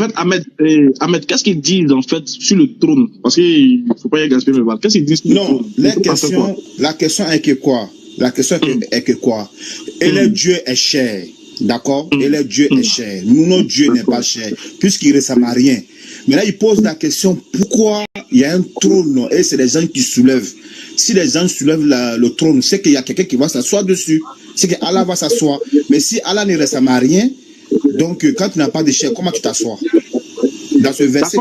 fait, Ahmed, qu'est-ce qu'ils disent en fait sur le trône? Parce qu'il ne faut pas y gaspiller le bal. Qu'est-ce qu'ils disent sur le trône? Non, la question est que quoi? La question est que quoi? Et le Dieu est cher. D'accord? Et le Dieu est cher. Nous, notre Dieu n'est pas cher, puisqu'il ne ressemble à rien. Mais là, il pose la question, pourquoi il y a un trône et c'est les gens qui soulèvent? Si les gens soulèvent le trône, c'est qu'il y a quelqu'un qui va s'asseoir dessus. C'est que Allah va s'asseoir. Mais si Allah ne ressemble à rien, donc quand tu n'as pas de chair, comment tu t'assois? Dans ce verset.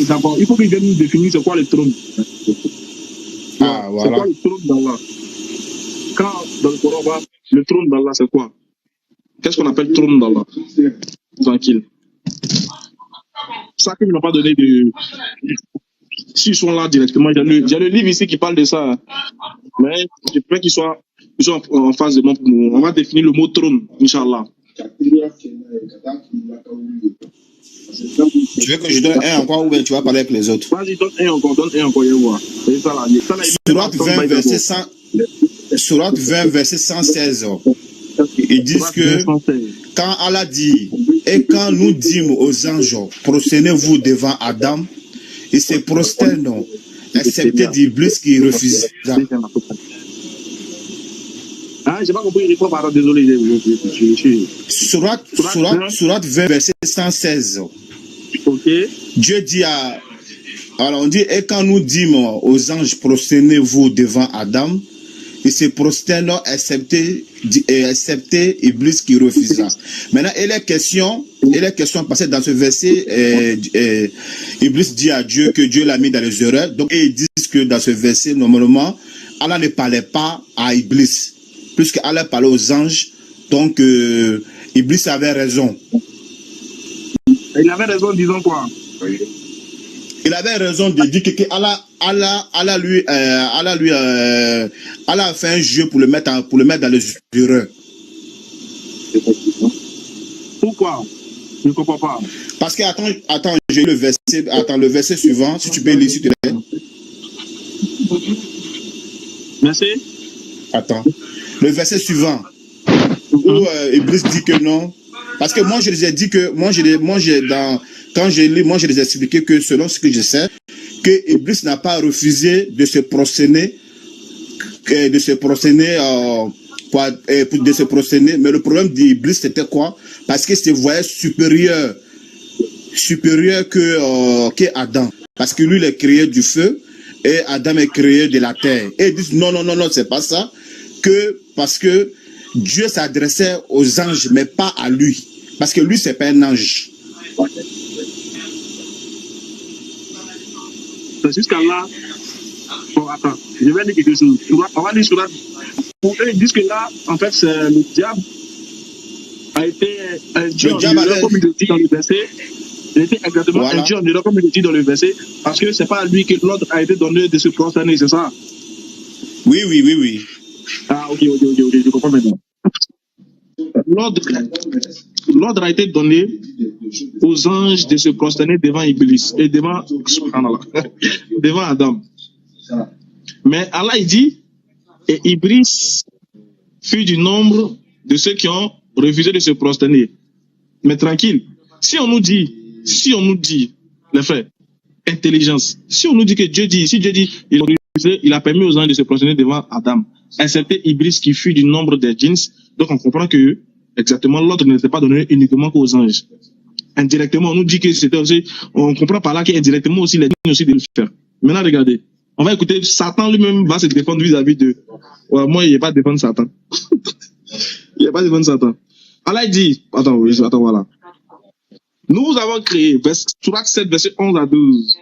D'abord, il faut qu'il vienne nous définir c'est quoi le trône. Ah, voilà. C'est quoi le trône d'Allah? Quand dans le Coran, le trône d'Allah, c'est quoi? Qu'est-ce qu'on appelle trône d'Allah? Tranquille. Ça qu'ils n'ont pas donné de... S'ils sont là directement, il y a le livre ici qui parle de ça. Mais je préfère qu'ils soient en face de moi. On va définir le mot trône, Inch'Allah. Tu veux que je donne un encore ou bien tu vas parler avec les autres? Vas-y, donne un encore, je vois. Surat 20, verset 116. Ils disent que quand Allah dit, et quand nous dîmes aux anges, prosternez-vous devant Adam, ils se prosternent, excepté d'Iblis qui refuse. Ah, j'ai pas compris, il faut pardon, désolé. Surat 20, verset 116. Ok. Dieu dit alors on dit, et quand nous dîmes aux anges, prosternez-vous devant Adam, ils se prosternent, excepté Iblis qui refusa. Maintenant, il est question, parce que dans ce verset, Iblis dit à Dieu que Dieu l'a mis dans les erreurs. Donc, ils disent que dans ce verset, normalement, Allah ne parlait pas à Iblis, puisque Allah parlait aux anges. Donc, Iblis avait raison. Il avait raison, disons quoi? Il avait raison de dire que Allah a fait un jeu pour le mettre dans les erreurs. Pourquoi? Je ne comprends pas. Parce que, attends, j'ai le verset suivant, si tu peux lire, s'il te plaît. Merci. Attends. Le verset suivant, où Iblis dit que non. Parce que moi, je les ai dit que, quand je lis, moi, je les ai expliqué que selon ce que je sais, que Iblis n'a pas refusé de se prosterner, mais le problème d'Iblis, c'était quoi? Parce qu'il se voyait supérieur que Adam. Parce que lui, il est créé du feu et Adam est créé de la terre. Et ils disent non, c'est pas ça. Parce que Dieu s'adressait aux anges, mais pas à lui. Parce que lui, c'est pas un ange. C'est jusqu'à là. Bon, attends, je vais dire quelque chose. On va dire sur là. Pour eux, ils disent que là, en fait, le diable a été un dieu en erreur, comme il le dit dans le verset. Il était exactement un dieu en erreur, comme il le dit dans le verset, parce que c'est pas à lui que l'ordre a été donné de se prosterner, c'est ça? Oui. Ah, ok, je comprends maintenant. L'ordre a été donné aux anges de se prosterner devant Iblis et devant Adam. Mais Allah il dit, et Iblis fut du nombre de ceux qui ont refusé de se prosterner. Mais tranquille, si on nous dit, les frères, intelligence, si on nous dit que Dieu dit, il a permis aux anges de se prosterner devant Adam, excepté Iblis qui fut du nombre des djinns, donc on comprend que exactement l'ordre n'était pas donné uniquement qu'aux anges. Indirectement, on nous dit que c'était aussi, on comprend par là qu'indirectement aussi les djinns aussi de le faire. Maintenant, regardez, on va écouter, Satan lui-même va se défendre vis-à-vis de, ouais, moi, il n'y a pas de défendre Satan. Il n'y a pas de défendre Satan. Allah dit, attends, voilà. Nous vous avons créé, Surat 7, verset 11 à 12.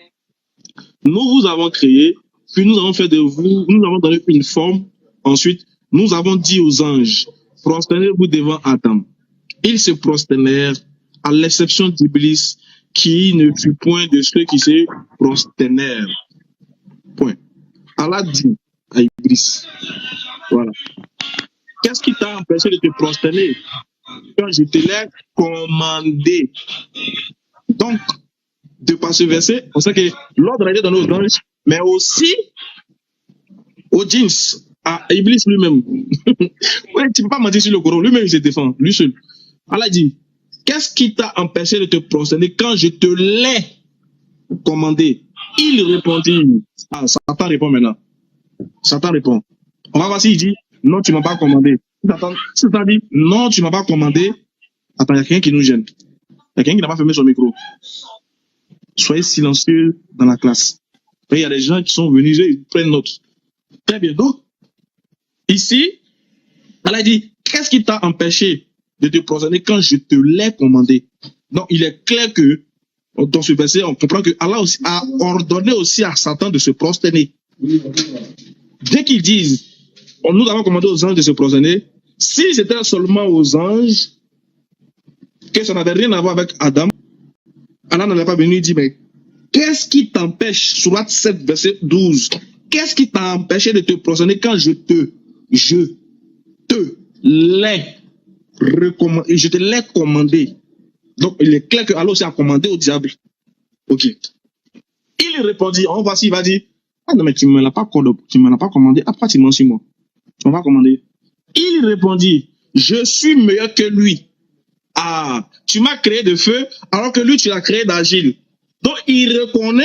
Nous vous avons créé, puis nous avons fait de vous, nous avons donné une forme. Ensuite, nous avons dit aux anges, prosternez-vous devant Adam. Ils se prosternèrent, à l'exception d'Iblis, qui ne fut point de ceux qui se prosternèrent. Point. Allah dit à Iblis, voilà. Qu'est-ce qui t'a empêché de te prosterner quand je te l'ai commandé? Donc, de par ce verset, on sait que l'ordre a été donné aux anges, mais aussi aux djinns, à Iblis lui-même. Ouais, tu ne peux pas mentir sur le Coran, lui-même il se défend, lui seul. Allah dit, qu'est-ce qui t'a empêché de te prosterner quand je te l'ai commandé? Il répondit, ah, Satan répond maintenant. Satan répond. On va voir s'il dit, non, tu m'as pas commandé. Satan dit, non, tu m'as pas commandé. Attends, il y a quelqu'un qui nous gêne. Il y a quelqu'un qui n'a pas fermé son micro. Soyez silencieux dans la classe. Il y a des gens qui sont venus, ils prennent note. Très bien. Donc, ici, Allah dit, qu'est-ce qui t'a empêché de te prosterner quand je te l'ai commandé? Donc, il est clair que, dans ce verset, on comprend que Allah aussi a ordonné aussi à Satan de se prosterner. Dès qu'ils disent, nous avons commandé aux anges de se prosterner, si c'était seulement aux anges, que ça n'avait rien à voir avec Adam, Allah n'allait pas venir dire, mais qu'est-ce qui t'empêche, Sourate 7, verset 12, qu'est-ce qui t'a empêché de te prosterner quand je te l'ai commandé? Donc, il est clair que Allah aussi a commandé au diable. Ok. Il répondit, on va s'il va dire, ah non, mais tu ne me l'as pas commandé. Ah, pourquoi tu mens sur moi? Tu ne m'as pas commandé. Il répondit, je suis meilleur que lui. Ah, tu m'as créé de feu, alors que lui, tu l'as créé d'argile. Donc, il reconnaît.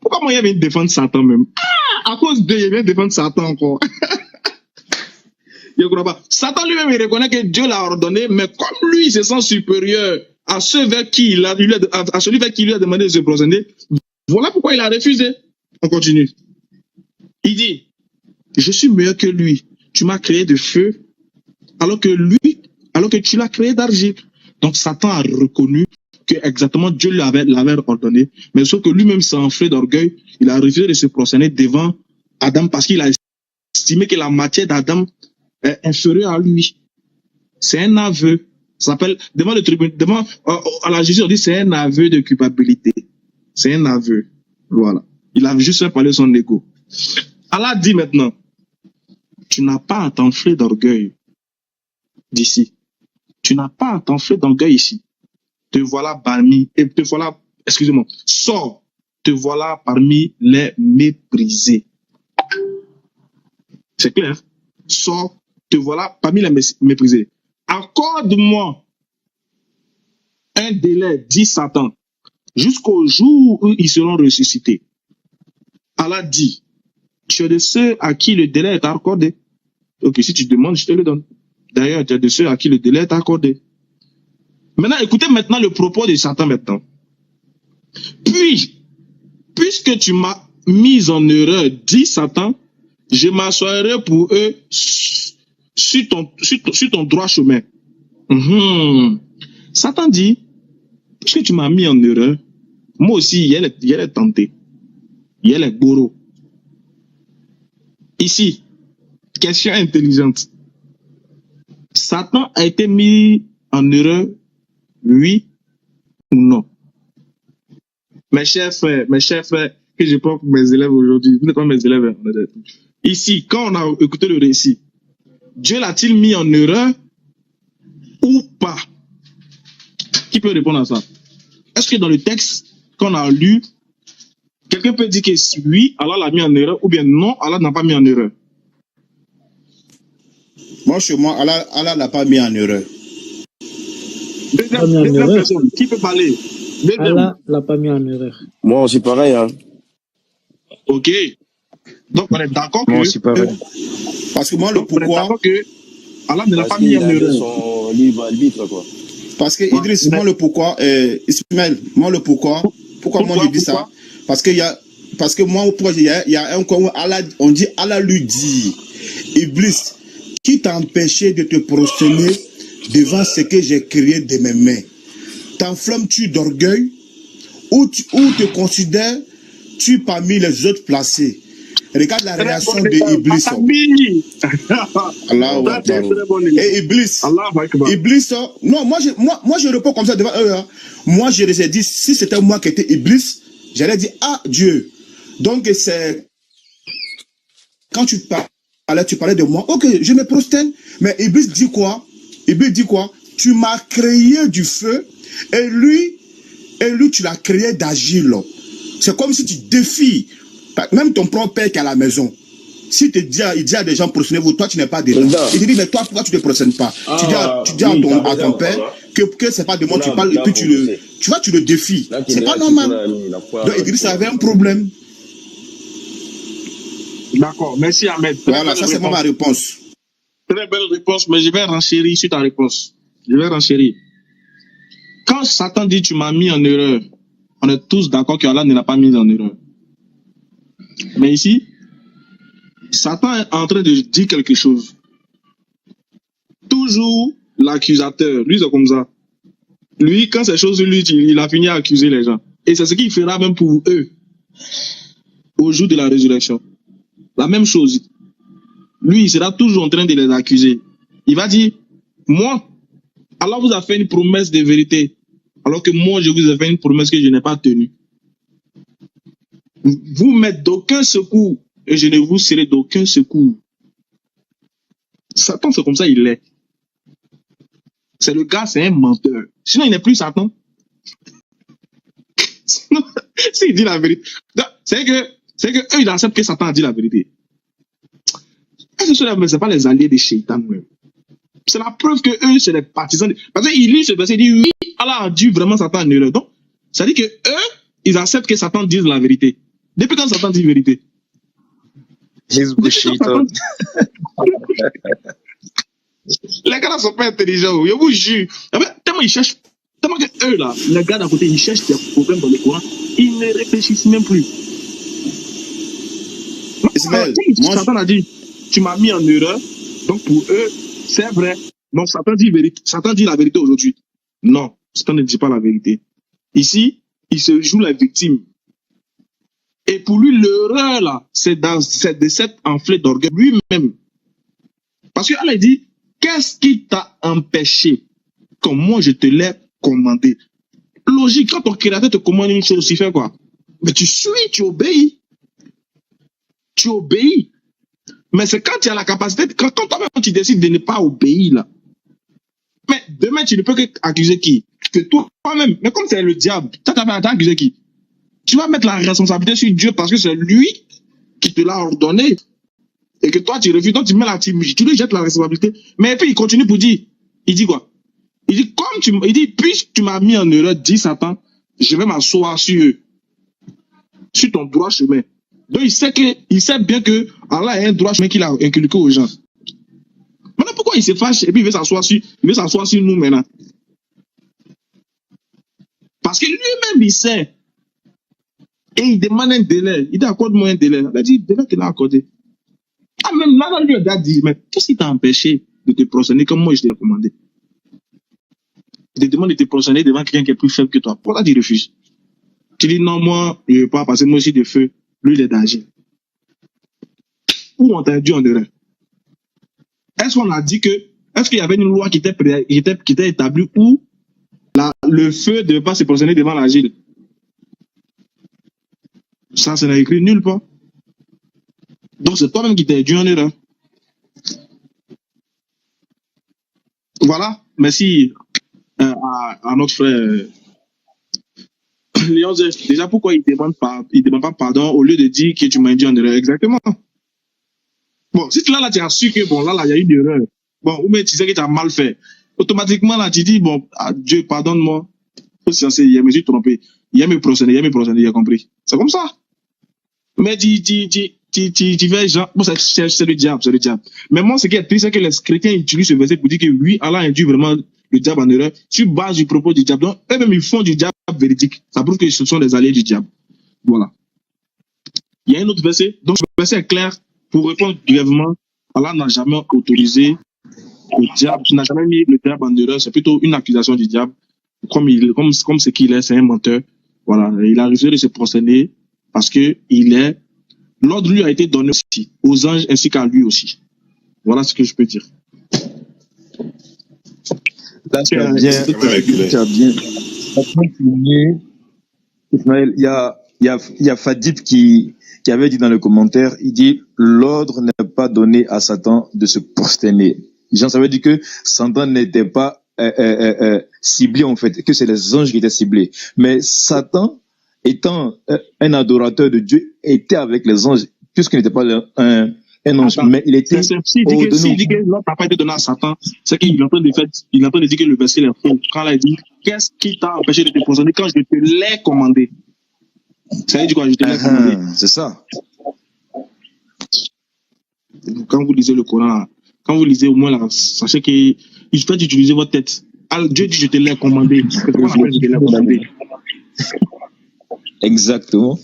Pourquoi moi, il vient défendre Satan même? Ah, à cause de, il vient défendre Satan encore. Je ne crois pas. Satan lui-même, il reconnaît que Dieu l'a ordonné, mais comme lui, il se sent supérieur à ceux vers qui à celui vers qui il lui a demandé de se prosterner, voilà pourquoi il a refusé. On continue. Il dit, je suis meilleur que lui. Tu m'as créé de feu, alors que tu l'as créé d'argile. Donc Satan a reconnu que exactement Dieu l'avait ordonné, mais sauf que lui-même s'est enflé d'orgueil. Il a refusé de se prosterner devant Adam parce qu'il a estimé que la matière d'Adam est inférieure à lui. C'est un aveu. Ça s'appelle, devant le tribunal, à la justice, on dit c'est un aveu de culpabilité. C'est un aveu. Voilà. Il a juste fait parler son ego. Allah dit maintenant, tu n'as pas à t'enfler d'orgueil d'ici. Tu n'as pas à t'enfler d'orgueil ici. Te voilà sors, te voilà parmi les méprisés. C'est clair? Sors, te voilà parmi les méprisés. Accorde-moi un délai, dit Satan, jusqu'au jour où ils seront ressuscités. Allah dit, tu es de ceux à qui le délai est accordé. Donc si tu demandes, je te le donne. D'ailleurs, tu es de ceux à qui le délai est accordé. Maintenant, écoutez maintenant le propos de Satan maintenant. Puis, puisque tu m'as mis en erreur, dit Satan, je m'assoirai pour eux sur ton droit chemin. Satan dit, puisque tu m'as mis en erreur, moi aussi, il y a les tentés. Il y a les bourreaux. Ici, question intelligente. Satan a été mis en erreur, oui ou non? Mes chers frères, que je prends pour mes élèves aujourd'hui, vous n'êtes pas mes élèves. Ici, quand on a écouté le récit, Dieu l'a-t-il mis en erreur ou pas? Qui peut répondre à ça? Est-ce que dans le texte qu'on a lu, quelqu'un peut dire que oui, Allah l'a mis en erreur, ou bien non, Allah n'a pas mis en erreur? Moi, chez moi, Allah l'a pas mis en erreur. Deuxième personne, qui peut parler? Allah l'a pas mis en erreur. Moi aussi pareil. Hein. Ok. Donc on est d'accord que... Moi aussi pareil. Parce que moi, le pourquoi... On est d'accord que Allah ne l'a pas mis en erreur. Son libre arbitre, quoi. Parce que Idriss, moi le pourquoi... Ismaël, moi le pourquoi... Pourquoi moi je dis ça? Parce que il y a... Parce que moi, il y a un coin où on dit, Allah lui dit, Iblis, qui t'a empêché de te prosterner devant ce que j'ai créé de mes mains? T'enflammes-tu d'orgueil ou te considères-tu parmi les autres placés? Regarde la réaction de Iblis. Et Iblis, non, moi je réponds comme ça devant eux. Hein. Moi je les ai dit, si c'était moi qui étais Iblis, j'allais dire, ah Dieu. Donc c'est quand tu parlais de moi, ok, je me prosterne. Mais Iblis dit quoi? Iblis dit quoi? Tu m'as créé du feu et lui tu l'as créé d'argile. C'est comme si tu défies même ton propre père qui est à la maison. Si il dit à des gens, prosternez-vous, toi tu n'es pas dedans. Président. Il te dit, mais toi, pourquoi tu ne te prosternes pas? Tu dis oui, à ton père que c'est pas de moi tu parles, et puis tu le défies. C'est pas normal. Donc Idriss avait un problème. D'accord, merci Ahmed. Voilà, ça c'est ma réponse. Très belle réponse, mais je vais renchérir sur ta réponse. Je vais renchérir. Quand Satan dit tu m'as mis en erreur, on est tous d'accord qu'Allah ne l'a pas mis en erreur. Mais ici, Satan est en train de dire quelque chose. Toujours l'accusateur, lui c'est comme ça. Lui, quand ces choses lui dit, il a fini à accuser les gens. Et c'est ce qu'il fera même pour eux, au jour de la résurrection. La même chose. Lui, il sera toujours en train de les accuser. Il va dire, moi, Allah vous a fait une promesse de vérité, alors que moi, je vous ai fait une promesse que je n'ai pas tenue. Vous m'êtes d'aucun secours, et je ne vous serai d'aucun secours. Satan, c'est comme ça, il est. C'est le gars, c'est un menteur. Sinon, il n'est plus Satan. Sinon, s'il dit la vérité, c'est que eux, ils acceptent que Satan a dit la vérité. C'est pas les alliés des Shaitan, même. C'est la preuve que eux, c'est les partisans. Parce qu'il lit ce verset, il dit oui, Allah a dit vraiment Satan en erreur. Donc, ça dit que eux, ils acceptent que Satan dise la vérité. Depuis quand Satan dit vérité? Shaitan. Les gars là sont pas intelligents, je vous jure. Tellement ils cherchent, tellement que eux là, les gars d'à côté, ils cherchent des problèmes dans le Coran, ils ne réfléchissent même plus. Ismaël, Satan a dit, tu m'as mis en erreur, donc pour eux, c'est vrai. Donc Satan dit la vérité aujourd'hui. Non, Satan ne dit pas la vérité. Ici, il se joue la victime. Et pour lui, l'erreur là, c'est de cette enflée d'orgueil lui-même. Parce que Allah dit, qu'est-ce qui t'a empêché? Comme moi, je te l'ai commandé. Logique, quand ton créateur te commande une chose, tu fais quoi? Mais tu suis, tu obéis. Tu obéis. Mais c'est quand tu as la capacité, quand toi-même tu décides de ne pas obéir, là. Mais demain, tu ne peux qu'accuser qui? Que toi-même. Mais comme c'est le diable, tu as accusé qui? Tu vas mettre la responsabilité sur Dieu parce que c'est lui qui te l'a ordonné. Et que toi, tu refuses, donc tu lui jettes la responsabilité. Mais puis, il continue pour dire, il dit quoi? Il dit, puisque tu m'as mis en erreur, dit Satan, je vais m'asseoir sur eux. Sur ton droit chemin. Donc, il sait bien que Allah a un droit chemin qu'il a inculqué aux gens. Maintenant, pourquoi il se fâche et puis il veut s'asseoir sur nous maintenant? Parce que lui-même, il sait. Et il demande un délai. Il dit, accorde-moi un délai. Il a dit, délai qu'il a accordé. Ah, même là, lui a dit, mais qu'est-ce qui t'a empêché de te prosterner comme moi je t'ai recommandé? Il te demande de te prosterner devant quelqu'un qui est plus faible que toi. Pourquoi tu refuses? Tu dis, non, moi, je ne veux pas passer moi aussi de feu. Lui, il est d'agir. Où on t'a dit en erreur? Est-ce qu'on a dit que, est-ce qu'il y avait une loi qui était établie où le feu ne devait pas se prosterner devant l'agile? Ça n'est écrit nulle part. Donc c'est toi-même qui t'es dû en erreur. Voilà. Merci à notre frère Léon. Déjà, pourquoi il ne demande pas pardon au lieu de dire que tu m'as dit en erreur? Exactement. Bon, si là, tu as su que bon, là, il y a eu une erreur. Bon, ou bien tu sais que tu as mal fait. Automatiquement, là, tu dis, bon, Dieu, pardonne-moi. Je me suis trompé. Il a me procédé, il a compris. C'est comme ça. Mais tu fais genre, bon, c'est le diable. Mais moi, ce qui est triste, c'est que les chrétiens utilisent ce verset pour dire que oui, Allah induit vraiment le diable en erreur sur base du propos du diable. Donc, eux-mêmes, ils font du diable véridique. Ça prouve que ce sont des alliés du diable. Voilà. Il y a un autre verset. Donc, ce verset est clair. Pour répondre brièvement, Allah n'a jamais autorisé le diable, n'a jamais mis le diable en erreur. C'est plutôt une accusation du diable. Comme ce qu'il est, c'est un menteur. Voilà. Il a refusé de se prosterner parce que l'ordre lui a été donné aussi aux anges ainsi qu'à lui aussi. Voilà ce que je peux dire. Là, tu as bien. Ismaël, il y a Fadid qui avait dit dans le commentaire, il dit l'ordre n'est pas donné à Satan de se prosterner. Jean, ça veut dire que Satan n'était pas ciblé en fait, que c'est les anges qui étaient ciblés. Mais Satan, étant un adorateur de Dieu, était avec les anges, puisqu'il n'était pas un ange, Attends, mais il était s'il dit hors de s'il nous. dit que l'ordre n'a pas été donné à Satan, c'est qu'il est en train de faire, il est en train de dire que le verset est faux. Quand il a dit, qu'est-ce qui t'a empêché de te posséder quand je te l'ai commandé? Ça veut dire quoi? Je te l'ai commandé. C'est ça. Quand vous lisez le Coran, quand vous lisez au moins là, sachez qu'il faut utiliser votre tête. Dieu dit, je te l'ai commandé. C'est ce qu'on appelle, je te l'ai commandé. Exactement.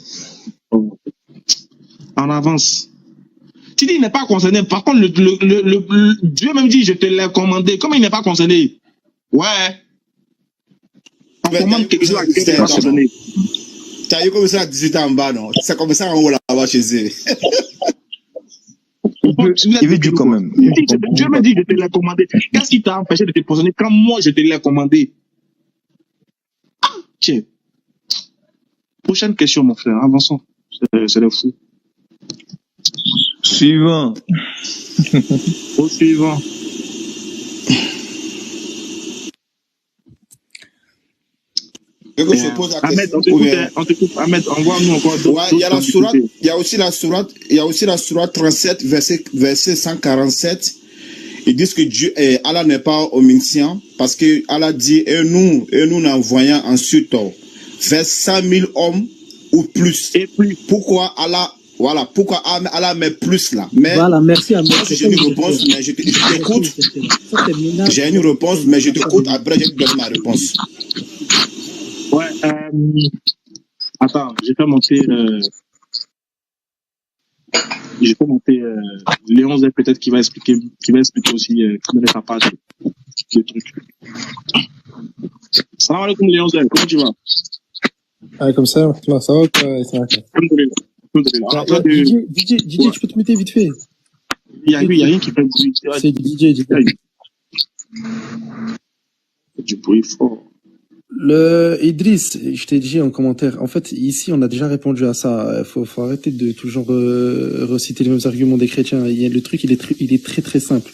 En avance. Tu dis, il n'est pas concerné. Par contre, Dieu même dit, je te l'ai commandé. Comment il n'est pas concerné? Ouais. On commande quelque chose à quelqu'un qui n'est pas concerné. Tu as eu comme ça à 18 ans en bas, non? C'est comme ça en haut là-bas chez eux. Il veut dire quand même. Dieu me dit, je te l'ai commandé. Qu'est-ce qui t'a empêché de te positionner quand moi, je te l'ai commandé? Ah, tiens. Prochaine question, mon frère. Avançons. C'est le fou. Suivant. Au suivant. Je pose la Ahmed, question. on t'écoute. Ahmed, envoie-nous encore d'autres. Ouais, il y a la sourate, il y a aussi la sourate 37, verset 147. Ils disent que Dieu, Allah n'est pas omniscient parce que Allah dit, et nous n'envoyons ensuite vers 100 000 hommes ou plus. Et plus. Pourquoi Allah met plus là? Mais voilà, merci Ahmed. j'ai une réponse, mais je t'écoute. J'ai une réponse, mais je t'écoute. Après, je te donne ma réponse. Ouais, attends, j'ai fait monter Léon Z peut-être qui va expliquer aussi comment est sa page le truc. Salam alaikum Léon Z, comment tu vas? Ah, comme ça va quoi? Alhamdoulilah. Alors, toi, DJ, tu peux te muter vite fait. il y a rien qui fait bruit. C'est DJ. Du bruit fort. Le Idriss, je t'ai dit en commentaire, en fait, ici, on a déjà répondu à ça. Faut arrêter de toujours reciter les mêmes arguments des chrétiens. Le truc, il est très très simple.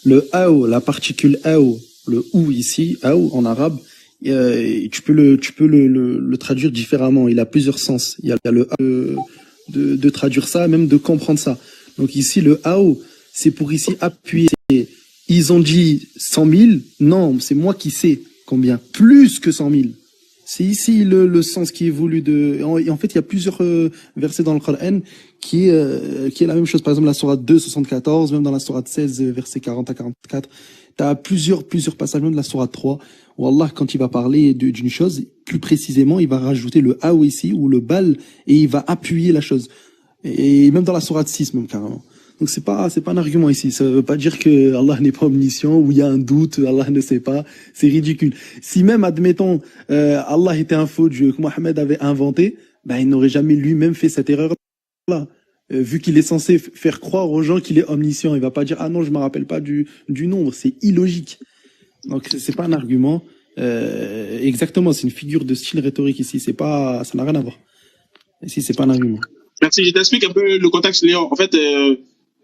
Le ao, la particule ao, le ou ici, ao en arabe, tu peux le traduire différemment. Il a plusieurs sens. Il y a le ao de traduire ça, même de comprendre ça. Donc ici, le ao, c'est pour ici appuyer. Ils ont dit 100 000. Non, c'est moi qui sais. Combien? Plus que 100 000. C'est ici le sens qui est voulu de. En fait, il y a plusieurs versets dans le Coran qui est la même chose. Par exemple, la sourate 2, 74, même dans la sourate 16, versets 40 à 44. T'as plusieurs passages, même de la sourate 3, où Allah, quand il va parler d'une chose, plus précisément, il va rajouter le aou ici, ou le bal, et il va appuyer la chose. Et même dans la sourate 6, même carrément. Donc c'est pas un argument ici. Ça veut pas dire que Allah n'est pas omniscient ou il y a un doute, Allah ne sait pas. C'est ridicule. Si même, admettons, Allah était un faux Dieu que Mohammed avait inventé, ben il n'aurait jamais lui-même fait cette erreur-là. Vu qu'il est censé faire croire aux gens qu'il est omniscient, il va pas dire ah non je me rappelle pas du nombre. C'est illogique. Donc c'est pas un argument. Exactement, c'est une figure de style rhétorique ici. C'est pas, ça n'a rien à voir. Ici c'est pas un argument. Merci. Je t'explique un peu le contexte, Léon. En fait.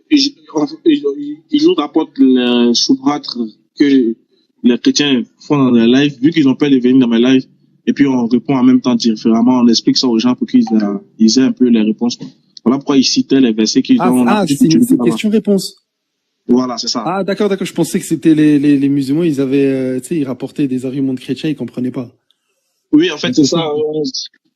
Ils nous rapportent le soubrat que les chrétiens font dans les lives, vu qu'ils ont peur de venir dans mes lives, et puis on répond en même temps différemment, on explique ça aux gens pour qu'ils aient un peu les réponses. Voilà pourquoi ils citaient les versets qu'ils ont. C'est une question-réponse. Voilà, c'est ça. Ah, d'accord. Je pensais que c'était les musulmans, ils avaient, ils rapportaient des arguments de chrétiens, ils comprenaient pas. Oui, en fait, c'est ça.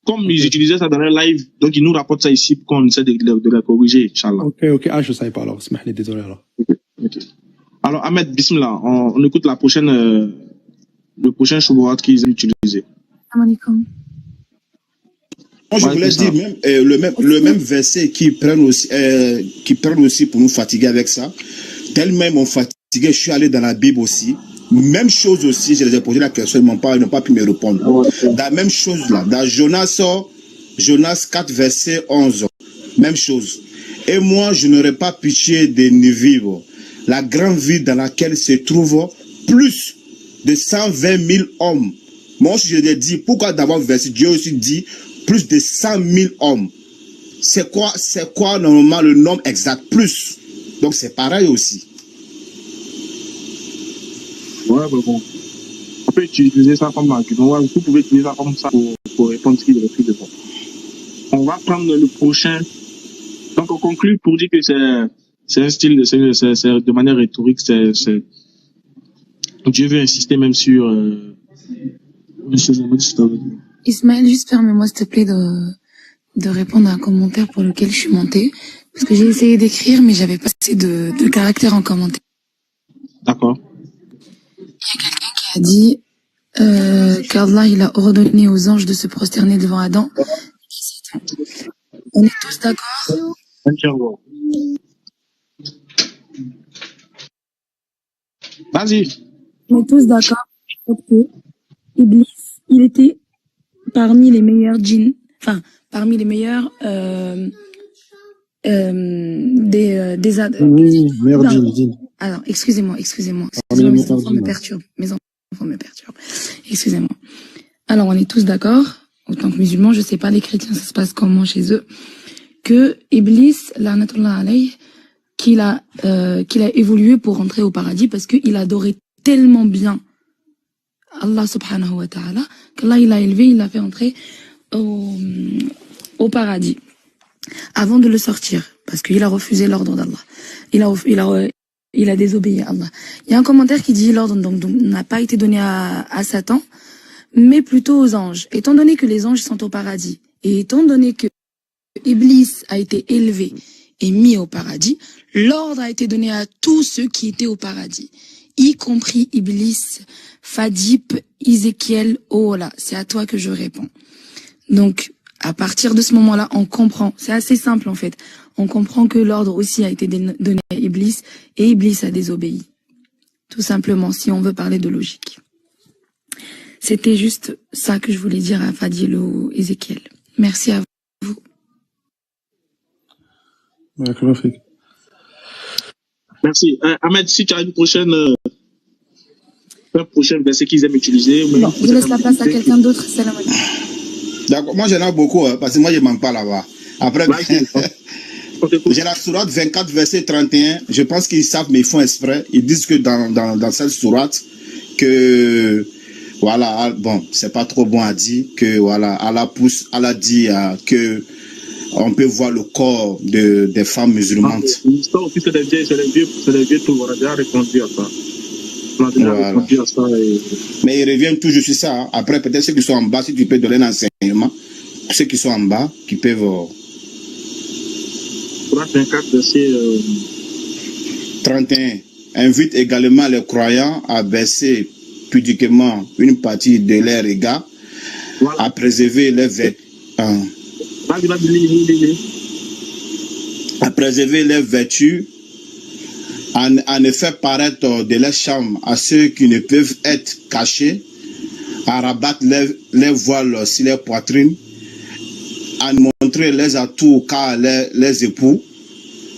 Comme ils utilisaient ça dans les lives, donc ils nous rapportent ça ici pour qu'on essaie de la corriger, Inch'Allah. Ok. Ah, je savais pas alors. Désolé alors. Ok. Alors, Ahmed, bismillah, on écoute le prochain shubhat qu'ils ont utilisé. Moi, je voulais dire même, le même verset qui prennent aussi pour nous fatiguer avec ça. Tellement ils m'ont fatigué, je suis allé dans la Bible aussi. Même chose aussi, je les ai posé la question, ils n'ont pas pu me répondre. Dans la même chose là, dans Jonas 4, verset 11, même chose. Et moi, je n'aurais pas pitié de Ninive, la grande ville dans laquelle se trouvent plus de 120 000 hommes. Moi aussi, je l'ai dit, pourquoi d'abord verset, Dieu aussi dit plus de 100 000 hommes. C'est quoi normalement le nombre exact? Plus. Donc c'est pareil aussi. Ouais, mais bon. On peut utiliser ça comme argument. Ouais, vous pouvez utiliser ça comme ça pour répondre ce qu'il refuse de faire. On va prendre le prochain. Donc, on conclut pour dire que C'est un style, c'est de manière rhétorique, Dieu veut insister même sur, Ismaël, juste permets-moi s'il te plaît de répondre à un commentaire pour lequel je suis montée. Parce que j'ai essayé d'écrire, mais j'avais pas assez de caractères en commentaire. D'accord. Il a dit qu'Allah il a ordonné aux anges de se prosterner devant Adam. On est tous d'accord? Vas-y. On est tous d'accord que Iblis, il était parmi les meilleurs djinns, enfin parmi les meilleurs Oui, meilleur djinn. Alors, excusez-moi, meilleurs mes enfants me djinns. perturbent. Excusez-moi. Alors, on est tous d'accord, autant que musulmans, je sais pas les chrétiens, ça se passe comment chez eux, que Iblis, la'natullah alayh, qu'il a évolué pour rentrer au paradis parce qu'il adorait tellement bien Allah subhanahu wa ta'ala, qu'Allah il a élevé, il l'a fait entrer au paradis. Avant de le sortir, parce qu'il a refusé l'ordre d'Allah. Il a désobéi à Allah. Il y a un commentaire qui dit l'ordre donc n'a pas été donné à Satan, mais plutôt aux anges. Étant donné que les anges sont au paradis, et étant donné que Iblis a été élevé et mis au paradis, l'ordre a été donné à tous ceux qui étaient au paradis, y compris Iblis, Fadip, Ézéchiel, Ola. C'est à toi que je réponds. Donc, à partir de ce moment-là, on comprend, c'est assez simple en fait, on comprend que l'ordre aussi a été donné à Iblis, et Iblis a désobéi. Tout simplement, si on veut parler de logique. C'était juste ça que je voulais dire à Fadil ou Ézéchiel. Merci à vous. Merci. Ahmed, si tu as un prochain verset qu'ils aiment utiliser. Non, je laisse la place à quelqu'un d'autre. Salam alaikum. D'accord, moi j'en ai beaucoup, parce que moi je ne manque pas là-bas. Après, j'ai la sourate 24, verset 31. Je pense qu'ils savent, mais ils font exprès. Ils disent que dans cette sourate, que voilà, bon, c'est pas trop bon à dire, que voilà, Allah dit que on peut voir le corps des femmes musulmanes. L'histoire aussi, c'est les vieux tout, on a déjà répondu à ça. Voilà. Mais ils reviennent toujours sur ça. Hein. Après, peut-être ceux qui sont en bas, si tu peux donner un enseignement, ceux qui sont en bas, qui peuvent... 24, verset 31. Invite également les croyants à baisser pudiquement une partie de leurs regards, voilà. À préserver les à préserver les vertus, à ne faire paraître de leurs charmes à ceux qui ne peuvent être cachés, à rabattre les voiles sur les poitrines, à montrer les atouts qu'a les époux.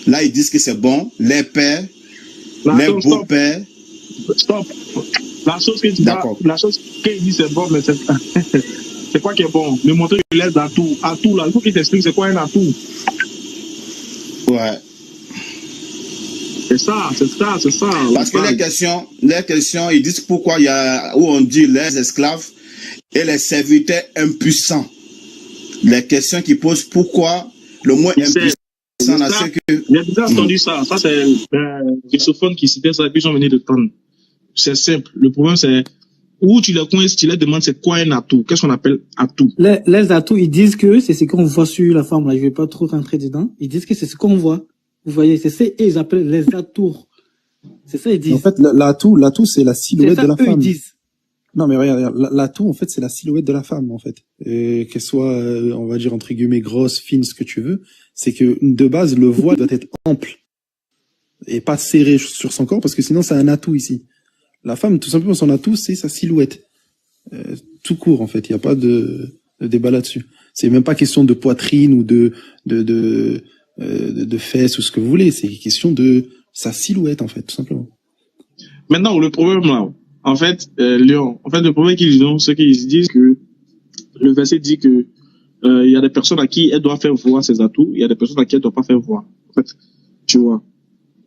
Là, ils disent que c'est bon. Les pères, les beaux-pères. Stop. La chose qu'il dit, c'est bon, mais c'est quoi qui est bon? Me montrer les atouts. Atout, là, il faut qu'il t'explique c'est quoi un atout. Ouais. C'est ça. Parce que les questions, ils disent pourquoi il y a, où on dit les esclaves et les serviteurs impuissants. Les questions qui posent pourquoi le mot impuissant n'a ce que... J'ai déjà entendu ça. Ça, c'est Russophone qui citait ça, et puis ils sont venus de prendre. C'est simple. Le problème, c'est où tu les coinces, tu les demandes c'est quoi un atout? Qu'est-ce qu'on appelle atout? Les atouts, ils disent que c'est ce qu'on voit sur la forme, là. Je vais pas trop rentrer dedans. Ils disent que c'est ce qu'on voit. Vous voyez, c'est ça, ils appellent les atours. C'est ça, ils disent. En fait, l'atout, c'est la silhouette de la femme. Ils disent. Non, mais regarde, l'atout, en fait, c'est la silhouette de la femme, en fait. Qu'elle soit, on va dire, entre guillemets, grosse, fine, ce que tu veux. C'est que, de base, le voile doit être ample. Et pas serré sur son corps, parce que sinon, c'est un atout ici. La femme, tout simplement, son atout, c'est sa silhouette. Tout court, en fait. Il n'y a pas de débat là-dessus. C'est même pas question de poitrine ou de fesses ou ce que vous voulez. C'est question de sa silhouette, en fait, tout simplement. Maintenant, le problème, là, en fait, Léon, le problème qu'ils ont, c'est qu'ils disent que le verset dit que il y a des personnes à qui elle doit faire voir ses atouts, il y a des personnes à qui elle doit pas faire voir. En fait, tu vois.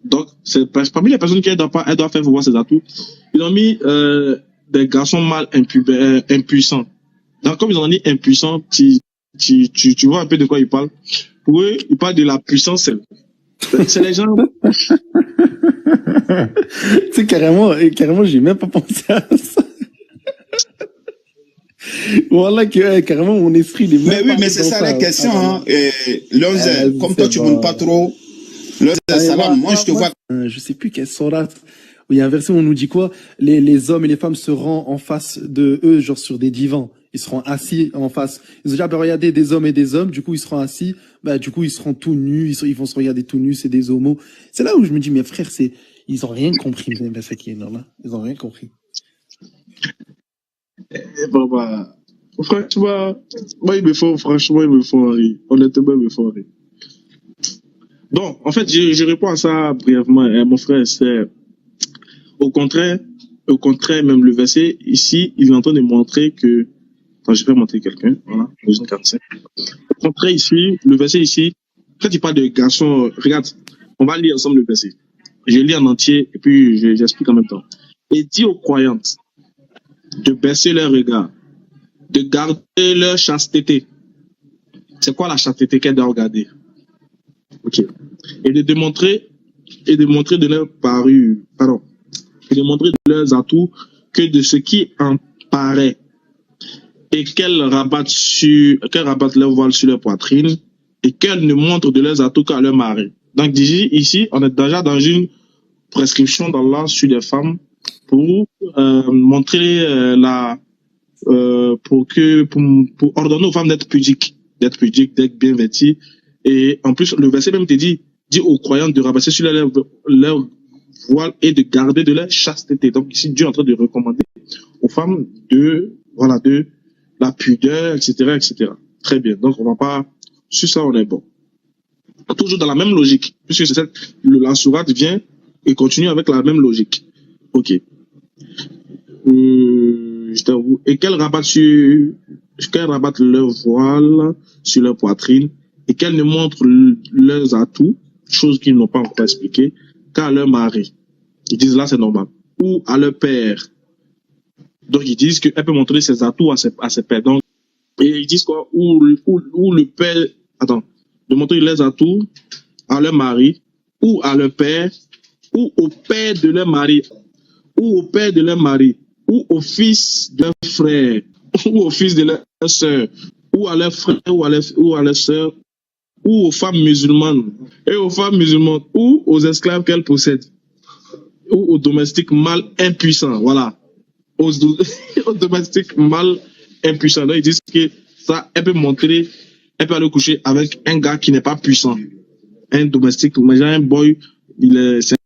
Donc, c'est parmi les personnes qui elle doit faire voir ses atouts, ils ont mis des garçons mâles impuissants. Donc, comme ils ont dit impuissants, tu vois un peu de quoi ils parlent. Pour eux, ils parlent de la puissance. C'est les gens. Tu sais, carrément, j'ai même pas pensé à ça. Voilà que carrément mon esprit il est Mais même oui, pas mais allé c'est dans ça ça. la question. Ah, Hein. Lonzel, comme toi c'est tu bon. montes pas trop. Lonzel, Allez, salam. Moi, je te vois. je sais plus quelle sourate où il y a un verset où on nous dit quoi, les hommes et les femmes seront en face de eux, genre sur des divans. Ils seront assis en face. Ils ont dit, ah ben regardez, des hommes et des hommes, du coup ils seront assis, bah du coup ils seront tout nus, ils vont se regarder tout nus, c'est des homos. C'est là où je me dis, mes frères, ils ont rien compris, mais c'est qui est là. Ils ont rien compris. Franchement, moi, il me faut rire. Honnêtement, il me faut rire. Donc, en fait, je réponds à ça brièvement, hein, mon frère. C'est au contraire, même le verset ici, il est en train de montrer que. Attends, je vais montrer quelqu'un. Voilà, 45. Au contraire, ici, le verset ici, quand il parle de garçon, regarde, on va lire ensemble le verset. Je lis en entier et puis j'explique en même temps. Et dit aux croyantes de baisser leur regard, de garder leur chasteté. C'est quoi la chasteté qu'elle doit regarder? Ok. Et de démontrer de leur parure, pardon, et de montrer de leurs atouts que de ce qui en paraît, et qu'elles rabattent leur voile sur leur poitrine, et qu'elles ne montrent de leurs atouts qu'à leur mari. Donc ici, on est déjà dans une prescription d'Allah sur les femmes pour montrer pour ordonner aux femmes d'être pudiques, d'être bien vêties. Et en plus, le verset même te dit aux croyants de ramasser sur leur voile et de garder de leur chasteté. Donc ici, Dieu est en train de recommander aux femmes de la pudeur, etc., etc. Très bien. Donc on va pas, sur ça on est bon. Toujours dans la même logique, puisque la sourate vient et continue avec la même logique. Ok. Et qu'elles rabattent leur voile sur leur poitrine et qu'elles ne montrent leurs atouts, chose qu'ils n'ont pas encore expliqué, qu'à leur mari. Ils disent là c'est normal. Ou à leur père. Donc ils disent qu'elle peut montrer ses atouts à ses pères. Donc, et ils disent quoi? Ou le père, de montrer les atouts à leur mari, ou à leur père, ou au père de leur mari, ou au père de leur mari, ou au fils de leur frère, ou au fils de leur sœur, ou à leur frère, ou à leur sœur, ou aux femmes musulmanes, ou aux esclaves qu'elles possèdent, ou aux domestiques mâles impuissants, voilà, aux domestiques mâles impuissants. Donc ils disent que ça, elle peut aller coucher avec un gars qui n'est pas puissant, un domestique, un boy, c'est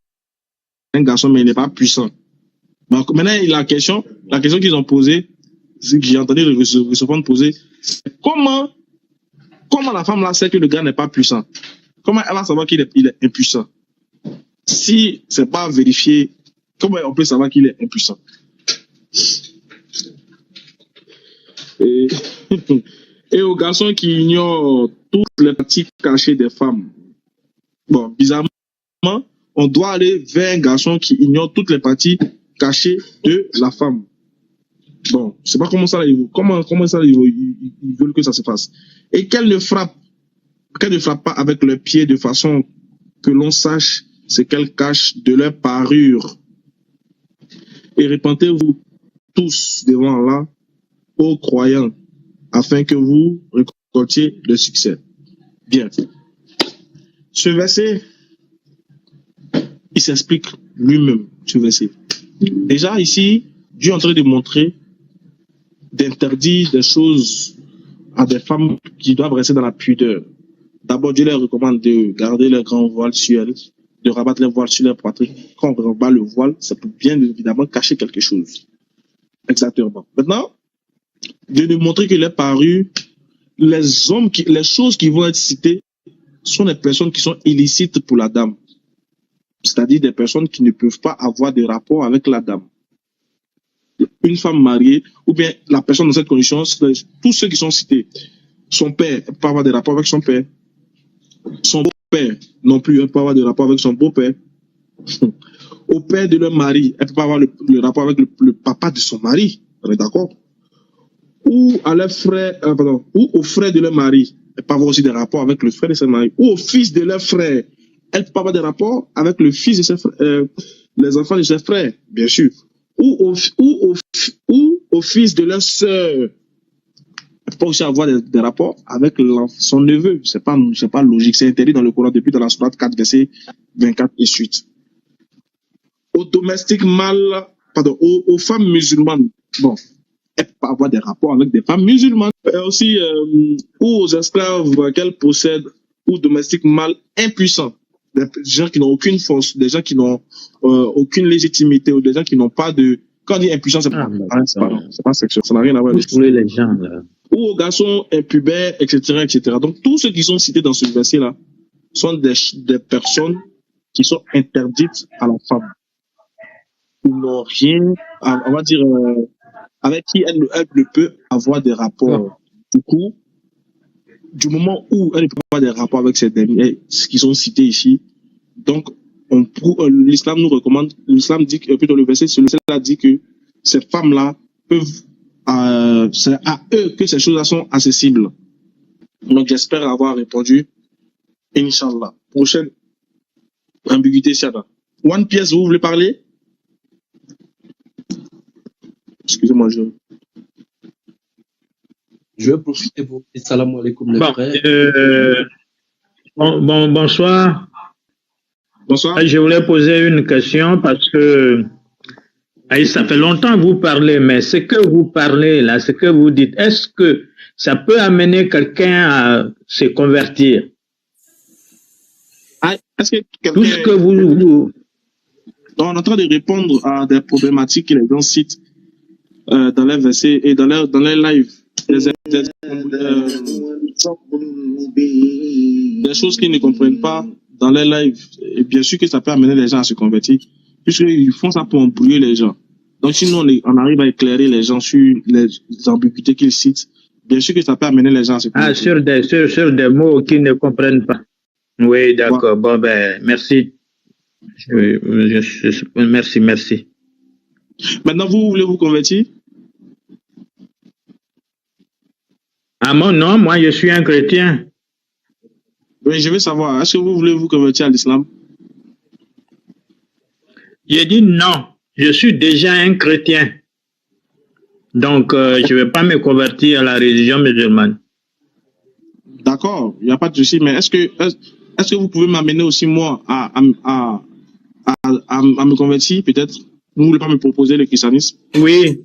un garçon mais il n'est pas puissant. Donc maintenant la question qu'ils ont posée, c'est que j'ai entendu le recevant poser, c'est comment la femme là sait que le gars n'est pas puissant? Comment elle va savoir qu'il est impuissant? Si c'est pas vérifié, comment on peut savoir qu'il est impuissant? Et aux garçons qui ignorent toutes les pratiques cachées des femmes. Bon, bizarrement, on doit aller vers un garçon qui ignore toutes les parties cachées de la femme. Bon, je sais pas comment ça ils veulent que ça se fasse. Et qu'elle ne frappe pas avec le pied de façon que l'on sache ce qu'elle cache de leur parure. Et répentez-vous tous devant Allah, ô croyants, afin que vous récoltiez le succès. Bien. Ce verset, il s'explique lui-même, ce verset. Déjà ici, Dieu est en train de montrer, d'interdire des choses à des femmes qui doivent rester dans la pudeur. D'abord, Dieu leur recommande de garder leur grand voile sur elles, de rabattre leur voile sur leur poitrine. Quand on rabat le voile, ça peut bien évidemment cacher quelque chose. Exactement. Maintenant, de nous montrer que les parures, les choses qui vont être citées sont des personnes qui sont illicites pour la dame. C'est-à-dire des personnes qui ne peuvent pas avoir de rapport avec la dame. Une femme mariée, ou bien la personne dans cette condition, tous ceux qui sont cités, son père ne peut pas avoir de rapport avec son père. Son beau-père non plus ne peut pas avoir de rapport avec son beau-père. Au père de leur mari, elle ne peut pas avoir le rapport avec le papa de son mari. On est d'accord? Ou à leur frère, ou au frère de leur mari, elle ne peut pas avoir aussi des rapports avec le frère de son mari. Ou au fils de leur frère, Elle peut pas avoir des rapports avec le fils de ses frères, les enfants de ses frères, bien sûr, ou au fils de leur sœur. Elle peut pas aussi avoir des rapports avec son neveu. C'est pas logique. C'est interdit dans le Coran depuis dans la sourate 4, verset 24 et suite. Aux domestiques mâles, pardon, aux femmes musulmanes, bon, elle peut pas avoir des rapports avec des femmes musulmanes. Et aussi, ou aux esclaves qu'elle possède, ou domestiques mâles impuissants. Des gens qui n'ont aucune force, des gens qui n'ont aucune légitimité, ou des gens qui n'ont pas de... Quand on dit impuissant, c'est pas sexuel, ça n'a rien à voir avec ça. Les gens, là. Ou aux garçons impubères, etc., etc. Donc, tous ceux qui sont cités dans ce verset-là sont des personnes qui sont interdites à la femme. Ils n'ont rien, on va dire, avec qui elle ne peut avoir des rapports. Du coup, du moment où elle ne peut pas avoir des rapports avec ces derniers, qui sont cités ici, donc l'islam nous recommande, l'islam dit que, plutôt le verset celui-là dit que ces femmes-là peuvent, c'est à eux que ces choses-là sont accessibles. Donc j'espère avoir répondu. Inch'Allah. Prochaine ambiguïté, Siada. One Pièce, vous voulez parler? Excusez-moi, je vais profiter pour dire salam alaikum les frères. Bonsoir. Bonsoir. Je voulais poser une question parce que ça fait longtemps que vous parlez, mais ce que vous parlez là, ce que vous dites, est-ce que ça peut amener quelqu'un à se convertir? Est-ce que tout ce que vous... On est en train de répondre à des problématiques que les gens citent dans les versets et dans les lives. Des choses qu'ils ne comprennent pas dans les lives. Et bien sûr que ça peut amener les gens à se convertir, puisqu'ils font ça pour embrouiller les gens. Donc si nous, on arrive à éclairer les gens sur les ambiguïtés qu'ils citent, bien sûr que ça peut amener les gens à se convertir. Sur des mots qu'ils ne comprennent pas. Oui, d'accord. Bon, ben, merci. Merci. Maintenant, vous voulez vous convertir? Ah non, moi je suis un chrétien. Oui, je veux savoir, est-ce que vous voulez vous convertir à l'islam? J'ai dit non, je suis déjà un chrétien. Donc, je ne vais pas me convertir à la religion musulmane. D'accord, il n'y a pas de souci, mais est-ce que vous pouvez m'amener aussi, moi, à me convertir, peut-être? Vous ne voulez pas me proposer le christianisme? Oui,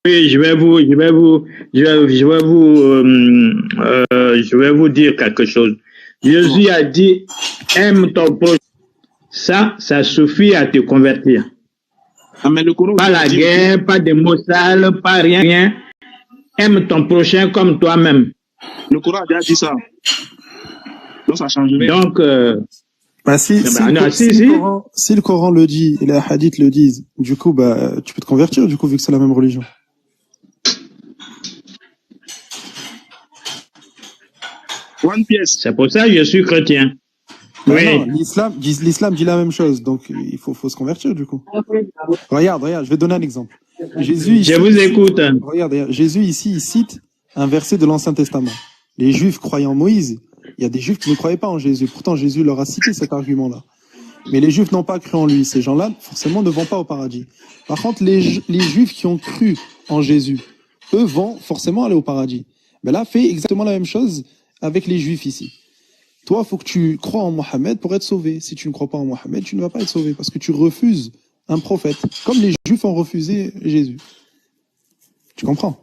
je vais vous dire quelque chose. Jésus a dit, aime ton prochain. Ça suffit à te convertir. Ah, mais le Coran pas la guerre, pas de mots sales, pas rien. Aime ton prochain comme toi-même. Le Coran a déjà dit ça. Donc ça change. Donc, si le Coran le dit et les hadiths le disent, du coup, tu peux te convertir, du coup, vu que c'est la même religion. One Pièce. C'est pour ça que je suis chrétien. Oui. Non, l'islam dit la même chose, donc il faut se convertir, du coup. Regarde, je vais donner un exemple. Jésus, je vous écoute. Regarde, Jésus ici, il cite un verset de l'Ancien Testament. Les Juifs croyaient en Moïse. Il y a des Juifs qui ne croyaient pas en Jésus. Pourtant, Jésus leur a cité cet argument-là. Mais les Juifs n'ont pas cru en lui. Ces gens-là, forcément, ne vont pas au paradis. Par contre, les Juifs qui ont cru en Jésus, eux vont forcément aller au paradis. Mais là, fais exactement la même chose avec les Juifs ici. Toi, il faut que tu crois en Mohammed pour être sauvé. Si tu ne crois pas en Mohammed, tu ne vas pas être sauvé parce que tu refuses un prophète, comme les Juifs ont refusé Jésus. Tu comprends?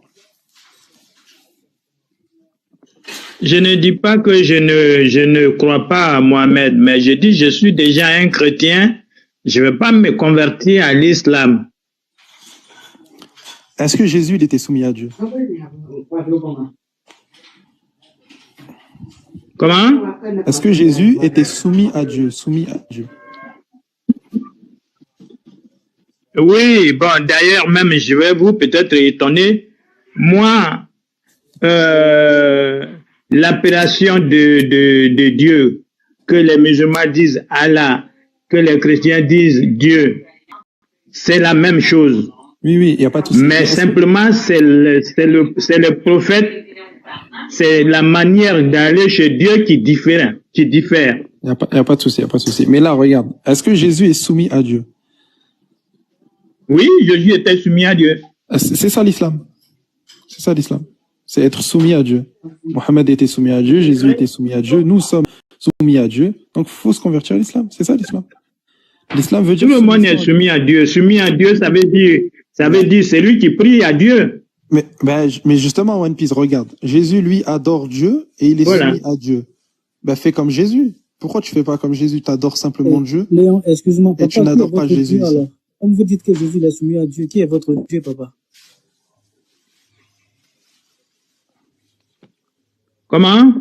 Je ne dis pas que je ne crois pas à Mohammed, mais je dis je suis déjà un chrétien, je ne vais pas me convertir à l'islam. Est-ce que Jésus il était soumis à Dieu? Comment? Est-ce que Jésus était soumis à Dieu? Oui, bon, d'ailleurs, même je vais vous peut-être étonner. Moi, l'appellation de Dieu, que les musulmans disent Allah, que les chrétiens disent Dieu, c'est la même chose. Oui, il n'y a pas de souci. Mais simplement, c'est le prophète, c'est la manière d'aller chez Dieu qui est différente. qui diffèrent. Il n'y a pas de souci, il n'y a pas de souci. Mais là, regarde, est-ce que Jésus est soumis à Dieu? Oui, Jésus était soumis à Dieu. C'est ça l'islam. C'est ça l'islam. C'est être soumis à Dieu. Mohammed était soumis à Dieu, Jésus était soumis à Dieu, nous sommes soumis à Dieu. Donc, il faut se convertir à l'islam. C'est ça l'islam. L'islam veut dire... Tout le monde est soumis à Dieu. Soumis à Dieu, ça veut dire c'est lui qui prie à Dieu. Mais justement, One Piece, regarde. Jésus, lui, adore Dieu et il est soumis à Dieu. Fais comme Jésus. Pourquoi tu fais pas comme Jésus? Tu adores simplement Dieu. Léon, excuse-moi, papa, et tu n'adores pas Jésus. Dieu, alors, comme vous dites que Jésus est soumis à Dieu, qui est votre Dieu, papa? Comment?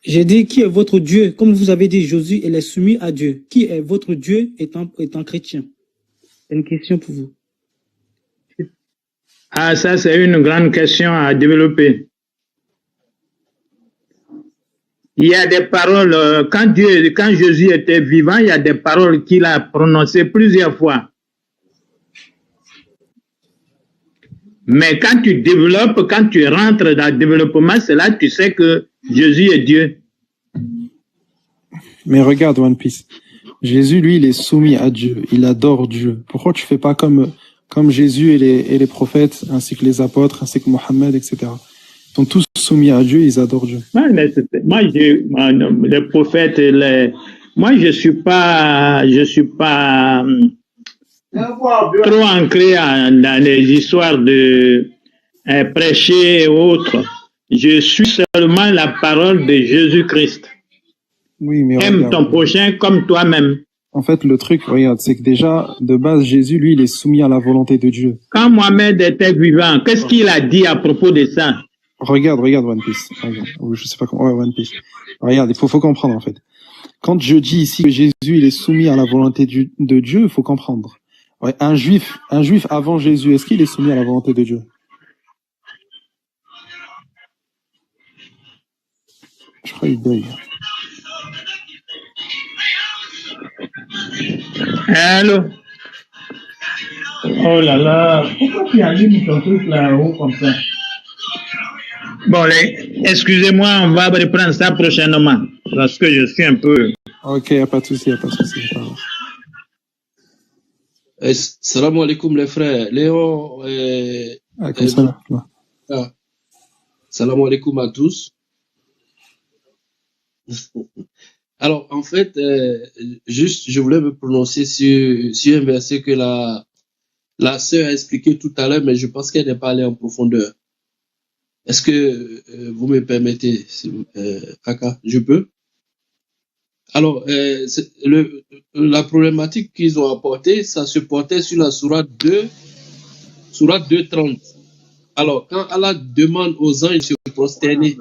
J'ai dit, qui est votre Dieu? Comme vous avez dit, Jésus, il est soumis à Dieu. Qui est votre Dieu étant chrétien? C'est une question pour vous. Ah, ça, c'est une grande question à développer. Il y a des paroles, quand Jésus était vivant, il y a des paroles qu'il a prononcées plusieurs fois. Mais quand tu développes, quand tu rentres dans le développement, c'est là que tu sais que Jésus est Dieu. Mais regarde, One Piece. Jésus, lui, il est soumis à Dieu. Il adore Dieu. Pourquoi tu fais pas comme Jésus et les prophètes, ainsi que les apôtres, ainsi que Mohammed, etc. Ils sont tous soumis à Dieu, ils adorent Dieu. Les prophètes, moi, je suis pas trop ancré dans les histoires de prêcher et autres. Je suis seulement la parole de Jésus-Christ. Oui, mais aime ton prochain comme toi-même. En fait, le truc, regarde, c'est que déjà, de base, Jésus, lui, il est soumis à la volonté de Dieu. Quand Mohamed était vivant, qu'est-ce qu'il a dit à propos de ça? Regarde, One Piece. Je sais pas comment, One Piece. Regarde, il faut comprendre, en fait. Quand je dis ici que Jésus, il est soumis à la volonté de Dieu, il faut comprendre. Ouais, un juif avant Jésus, est-ce qu'il est soumis à la volonté de Dieu? Je crois qu'il bug. Allô? Oh là là, pourquoi tu allumes ton truc là-haut comme ça? Bon, excusez-moi, on va reprendre ça prochainement, parce que je suis un peu... Ok, y a pas de souci. Salam alaikum les frères. Léon, salam alaikum à tous. Alors, en fait, juste, je voulais me prononcer sur un verset que la sœur a expliqué tout à l'heure, mais je pense qu'elle n'est pas allée en profondeur. Est-ce que vous me permettez, Kaka, je peux? Alors, la problématique qu'ils ont apportée, ça se portait sur la sourate 2:30. Alors, quand Allah demande aux anges de se prosterner,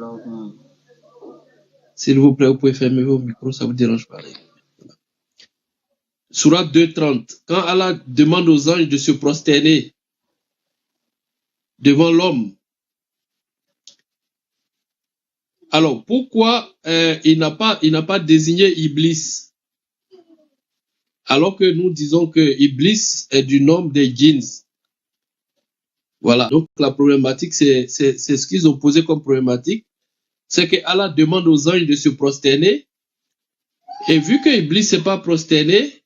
s'il vous plaît, vous pouvez fermer vos micros, ça vous dérange pas. Sourate 2:30. Quand Allah demande aux anges de se prosterner devant l'homme, alors pourquoi il n'a pas désigné Iblis, alors que nous disons que Iblis est du nombre des djinns? Voilà. Donc la problématique, c'est ce qu'ils ont posé comme problématique. C'est que Allah demande aux anges de se prosterner, et vu que Iblis ne s'est pas prosterné,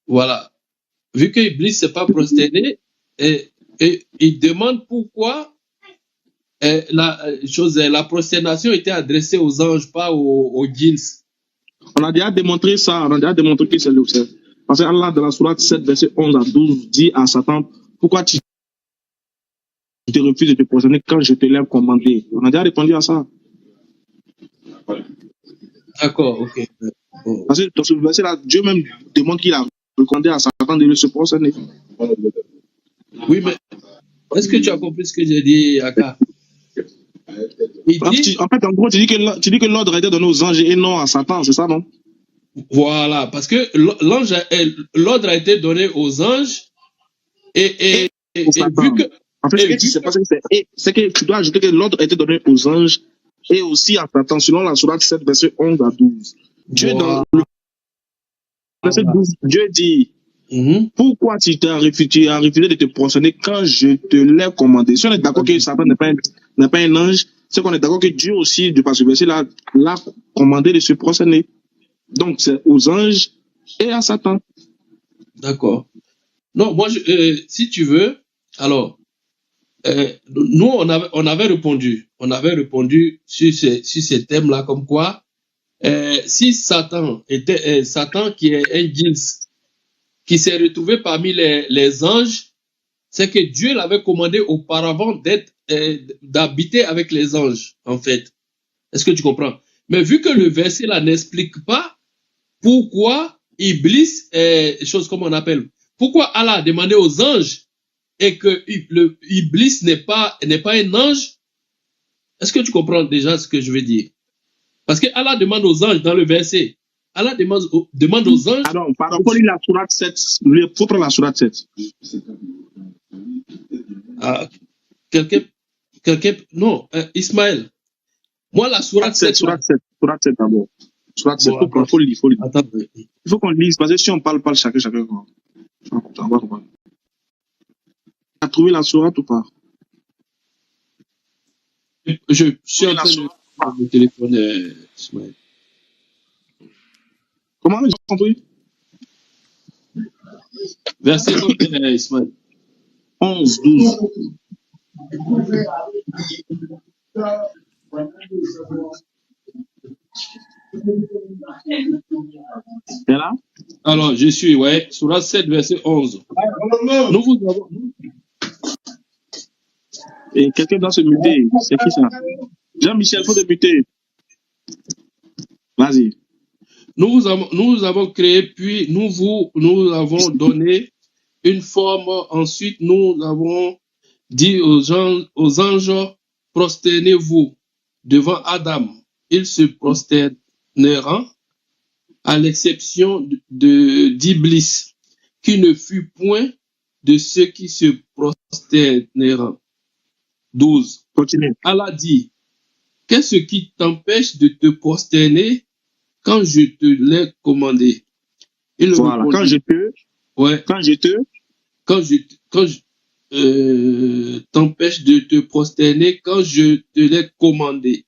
voilà, vu que Iblis ne s'est pas prosterné, et il demande pourquoi la prosternation était adressée aux anges, pas aux djinns. On a déjà démontré ça, que c'est le fait. Parce que Allah, dans la sourate 7, verset 11 à 12, dit à Satan, pourquoi tu te refuses de te prosterner quand je te l'ai commandé? On a déjà répondu à ça. D'accord, ok. Parce que dans ce verset-là, Dieu même demande qu'il a recommandé à Satan de se prosterner. Oui, mais est-ce que tu as compris ce que j'ai dit, Aka? En fait, en gros, tu dis que l'ordre a été donné aux anges et non à Satan, c'est ça, non? Voilà, parce que l'ordre a été donné aux anges et vu que... En fait, c'est que tu dois ajouter que l'ordre a été donné aux anges et aussi à Satan, selon la sourate 7, verset 11 à 12. Dieu, dans le verset 12, Dieu dit, pourquoi tu as refusé de te prosterner quand je te l'ai commandé? Si on est d'accord que Satan n'est pas un ange, c'est qu'on est d'accord que Dieu aussi, de par ce verset, l'a commandé de se prosterner. Donc, c'est aux anges et à Satan. D'accord. Non, moi, si tu veux, alors, nous, on avait répondu sur ces thèmes-là, comme quoi, si Satan était, Satan qui est un djinns, qui s'est retrouvé parmi les anges, c'est que Dieu l'avait commandé auparavant d'habiter avec les anges, en fait. Est-ce que tu comprends? Mais vu que le verset là n'explique pas pourquoi Iblis, chose comme on appelle, pourquoi Allah a demandé aux anges et que Iblis n'est pas un ange, est-ce que tu comprends déjà ce que je veux dire? Parce que Allah demande aux anges dans le verset, Allah demande aux anges. Alors, par rapport à la sourate 7, il faut prendre la sourate 7. Ah, non, Ismaël. Moi, la sourate 7. Sourate 7 d'abord. Sourate 7, il faut lire. Attends, il faut qu'on lise, parce que si on parle chacun, on va comprendre. Tu as trouvé la sourate ou pas? Je suis en train de téléphoner, Ismaël. Comment j'ai compris? Verset combien, Ismaël? 11, 12. T'es là? Alors, je suis, ouais, sourate 7, verset 11. Nous vous avons. Et quelqu'un doit se muter. C'est qui ça? Jean-Michel, il faut te muter. Vas-y. Nous avons créé, puis nous avons donné une forme. Ensuite, nous avons dit aux anges, prosternez-vous devant Adam. Ils se prosterneront, à l'exception d'Iblis, qui ne fut point de ceux qui se prosterneront. 12. Continue. Allah dit, qu'est-ce qui t'empêche de te prosterner quand je te l'ai commandé? Voilà, quand je t'empêche de te prosterner quand je te l'ai commandé.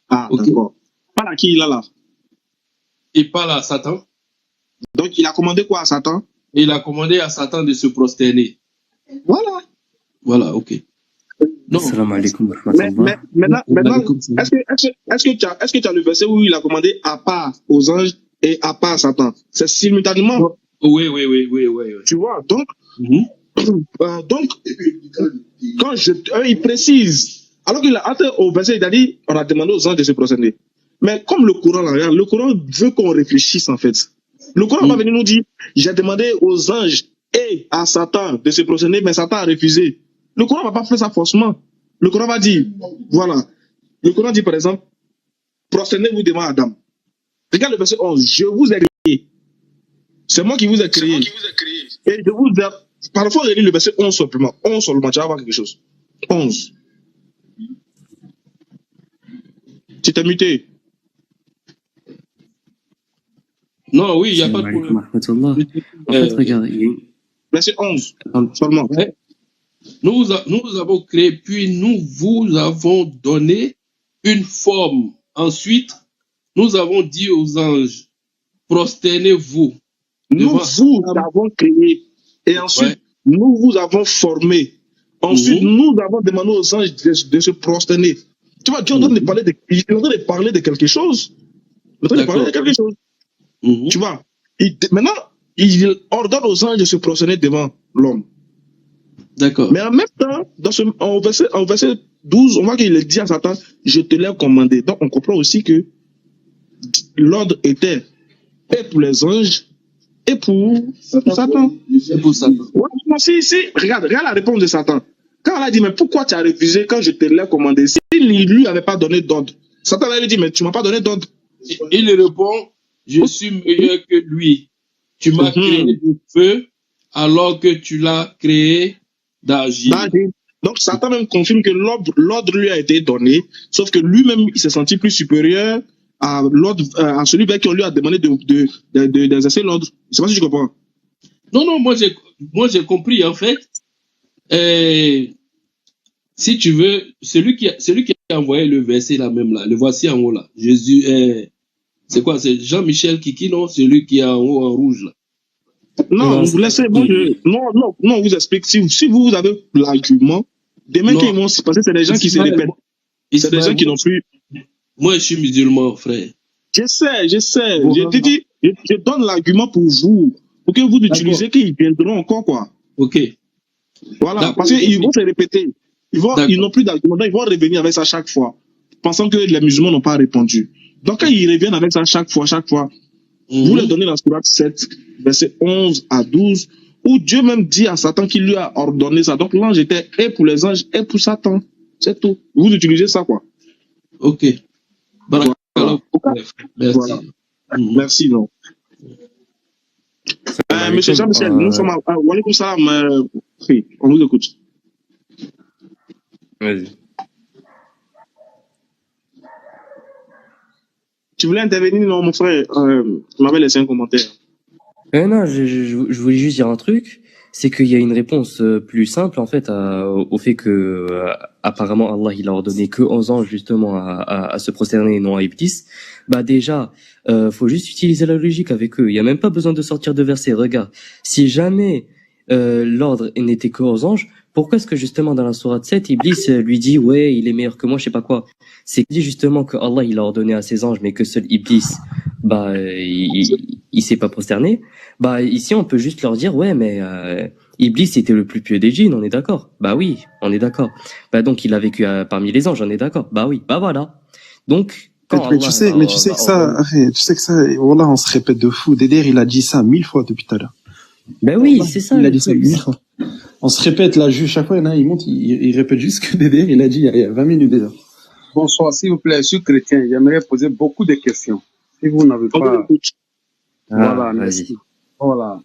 Ah, okay. D'accord. Pas à qui il a là? Il parle à Satan. Donc, il a commandé quoi à Satan? Il a commandé à Satan de se prosterner. Voilà. Voilà, ok. Non. Mais maintenant, est-ce que tu as le verset où il a commandé à part aux anges et à part Satan? C'est simultanément. Oui. Tu vois, donc, quand il précise, alors qu'il a atteint au verset, il a dit, on a demandé aux anges de se prosterner. Mais comme le Coran veut qu'on réfléchisse en fait. Le Coran va venir nous dire, j'ai demandé aux anges et à Satan de se prosterner, mais Satan a refusé. Le Coran ne va pas faire ça forcément. Le Coran va dire, voilà. Le Coran dit par exemple, prosternez-vous devant Adam. Regarde le verset 11. Je vous ai créé. C'est moi qui vous ai créé. Et je vous ai... Parfois, on lit le verset 11 simplement. 11 seulement, tu vas voir quelque chose. 11. Tu t'es muté. Non, oui, il n'y a pas de problème. En fait, regarde. Verset 11 seulement. Ouais. Nous avons créé, puis nous vous avons donné une forme. Ensuite, nous avons dit aux anges, prosternez-vous. Nous vous avons créé. Et ensuite, nous vous avons formé. Ensuite, nous avons demandé aux anges de se prosterner. Tu vois, Dieu est en train de parler de quelque chose. Tu vois, maintenant, il ordonne aux anges de se prosterner devant l'homme. D'accord. Mais en même temps, en verset 12, on voit qu'il dit à Satan, je te l'ai commandé. Donc, on comprend aussi que l'ordre était et pour les anges et pour Satan. Ouais, si, regarde la réponse de Satan. Quand elle a dit, mais pourquoi tu as refusé quand je te l'ai commandé? S'il ne lui avait pas donné d'ordre, Satan lui dit, mais tu ne m'as pas donné d'ordre. Il répond, je suis meilleur que lui. Tu m'as créé du feu alors que tu l'as créé d'agir. Donc Satan même confirme que l'ordre lui a été donné, sauf que lui-même il s'est senti plus supérieur à l'ordre, à celui qui on lui a demandé d'exercer l'ordre. Je sais pas si tu comprends. Non, moi j'ai compris en fait. Si tu veux, celui qui a envoyé le verset là même là, le voici en haut là. Jésus est, c'est quoi? C'est Jean-Michel Kiki, non? Celui qui est en haut en rouge là. Non, vous laissez, moi, non, on vous explique. Si vous avez l'argument, demain Non. qu'ils vont se passer, c'est des gens qui se Ismaël, répètent. C'est des gens qui n'ont plus. Moi, je suis musulman, frère. Je sais. Bon, Je te dis, je donne l'argument pour vous, pour que vous utilisez, qu'ils viendront encore, quoi. Ok. Voilà, D'accord. parce qu'ils vont se répéter. Ils n'ont plus d'argument, donc ils vont revenir avec ça chaque fois, pensant que les musulmans n'ont pas répondu. Donc quand ils reviennent avec ça chaque fois, vous leur donnez la sourate 7, verset 11 à 12, où Dieu même dit à Satan qu'il lui a ordonné ça. Donc l'ange était et pour les anges et pour Satan. C'est tout. Vous utilisez ça, quoi. Ok. Voilà. Merci. Voilà. Merci, non. Monsieur Jean-Michel, nous sommes à Walaikum Salam. Oui, on vous écoute. Vas-y. Tu voulais intervenir, non, mon frère? Tu m'avais laissé un commentaire. Non, je voulais juste dire un truc, c'est qu'il y a une réponse plus simple en fait au fait que apparemment Allah il a ordonné que aux anges justement à se prosterner et non à Iblis. Bah déjà, faut juste utiliser la logique avec eux. Il y a même pas besoin de sortir de verset. Regarde, si jamais l'ordre n'était que aux anges, pourquoi est-ce que justement dans la sourate 7, Iblis lui dit ouais il est meilleur que moi, je sais pas quoi. C'est dit justement que Allah il a ordonné à ses anges, mais que seul Iblis il s'est pas prosterné. Bah ici on peut juste leur dire ouais mais Iblis était le plus pieux des djinns, on est d'accord. Bah oui, on est d'accord. Bah donc il a vécu parmi les anges, on est d'accord. Bah oui, bah voilà. Donc quand mais tu sais que ça, voilà, on se répète de fou. Dédère, il a dit ça 1000 fois depuis tout à l'heure. Ben oui, c'est ça. Il a dit ça 1000 fois. On se répète là, chaque fois, il monte, il répète juste ce que Dédère, il a dit il y a 20 minutes déjà. Bonsoir, s'il vous plaît, je suis chrétien. J'aimerais poser beaucoup de questions. Si vous n'avez pas... Voilà, merci. Voilà.